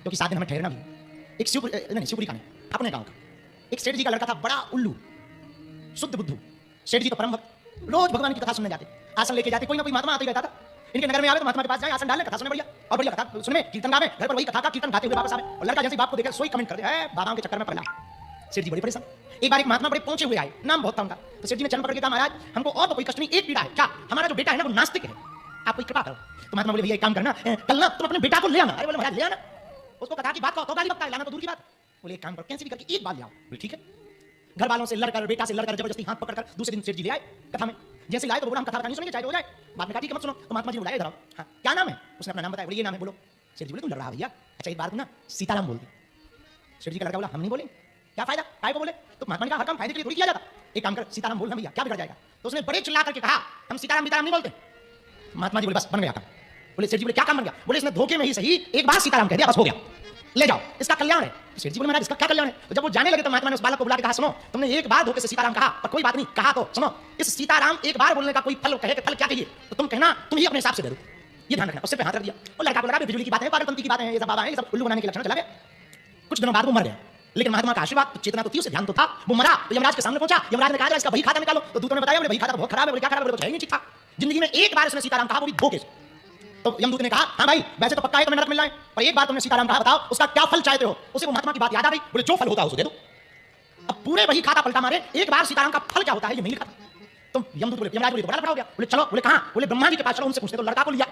क्योंकि 7 दिन हमें ठहरना भी है। एक शिवपुरी का नहीं, अपने गांव का एक सेठ जी का लड़का था, बड़ा उल्लू, शुद्ध बुद्धू। सेठ जी तो परम भक्त, रोज भगवान की कथा सुनने जाते, आसन लेके जाते, कोई ना कोई महात्मा आते ही रहता था। इनके नगर में आवे तो महात्मा के पास जाए, आसन डालने, कथा सुने, बढ़िया और बढ़िया कथा सुने, कीर्तन गावे, घर पर वही कथा का कीर्तन गाते हुए वापस आवे। और लड़का जैसे बाप को देखकर सोई कमेंट कर दे, है बाबाओं के चक्कर में पड़ा। सेठ जी बड़े परेशान। एक बार एक महात्मा बड़े पहुंचे हुए आए, नाम बहुत था उनका। तो सेठ जी ने चरण पकड़ के कहा, महाराज हमको और तो कोई कष्ट नहीं, एक पीड़ा है। क्या? हमारा जो बेटा है ना वो नास्तिक है, आप कोई कृपा करो। तो महात्मा बोले, भैया एक काम करना, कल ना तुम अपने बेटा को ले आना। अरे बोले महाराज ले आना, उसको कथा की बात को तो गाली बकता है, लाना तो दूर की बात। बोले एक काम करो, कैसे भी करके एक बार ले आओ। बोले ठीक है। घर वालों से लड़कर, बेटा से लड़कर, जबरदस्ती हाथ पकड़कर दूसरे दिन सेठ जी ले आए कथा में। जैसे लाए तो बोला हम कथा कहानी सुनेंगे, चाहे हो जाए। बाद में कहा ठीक है मत सुनो। तो महात्मा जी ने बुलाया, इधर आओ। हाँ क्या नाम है? उसने अपना नाम बताया। बोले ये नाम है। बोलो। सेठ जी बोले तुम लड़ रहा भैया, अच्छा एक बार तुम ना सीताराम बोल दी। सेठ जी का लड़का बोला हम नहीं बोले, क्या फायदा, काय को बोले? तो महात्मा ने कहा हर काम फायदे के लिए थोड़ी किया जाता, एक काम कर सीताराम बोलना भैया, क्या बिगड़ जाएगा? तो उसने बड़े चिल्ला करके कहा हम सीताराम बीताराम नहीं बोलते। महात्मा जी बोले बस बन गया काम। बोले सेठ जी बोले क्या काम बन गया? बोले इसने धोखे में ही सही एक बार सीताराम कह दिया, बस हो गया, ले जाओ, इसका कल्याण है। सेठ जी बोले महाराज इसका क्या कल्याण है? तो जब वो जाने लगे तो महात्मा ने उस बालक को बुला के कहा सुनो, तुमने एक बार धोखे से सीताराम कहा, पर कोई बात नहीं, कहा तो सुनो, इस सीताराम एक बार बोलने का कोई फल कहे, फल क्या कहिए, तो तुम कहना तुम ही अपने हिसाब से दे दो, ये ध्यान रखना। उससे पे हाथ रख दिया और लड़का को लगा बिजली की बात है, पागलपंती की बात है, ये सब बाबा है, ये सब उल्लू बनाने के लक्षण चला गया। कुछ दिनों बाद वो मर गया, लेकिन महात्मा का आशीर्वाद, चेतना तो थी, उसे ध्यान तो था। वो मरा तो यमराज के सामने पहुंचा, यमराज ने कहा इसका बही खाता निकालो। तो दूतों ने बताया बोले बही खाता बहुत खराब है। बोले क्या खराब है? बोले नहीं ठीक था, जिंदगी में एक बार उसने सीताराम कहा, वो भी धोखे से। तो यमदूत ने कहा हाँ भाई वैसे तो पक्का है तुम्हें नरक मिल रहा है, पर एक बार तुमने सीताराम कहा, बताओ उसका क्या फल चाहते हो? उसे वो महात्मा की बात याद आ गई। बोले जो फल होता है उसे दे दो। अब पूरे वही खाता पलटा मारे, एक बार सीताराम का फल क्या होता है ये नहीं लिखा था। तो यमदूत बोले, यमराज बोले बड़ा बड़ा हो गया। बोले चलो, बोले कहां? बोले ब्रह्मा जी के पास चलो, उनसे पूछते। तो लड़का को लिया,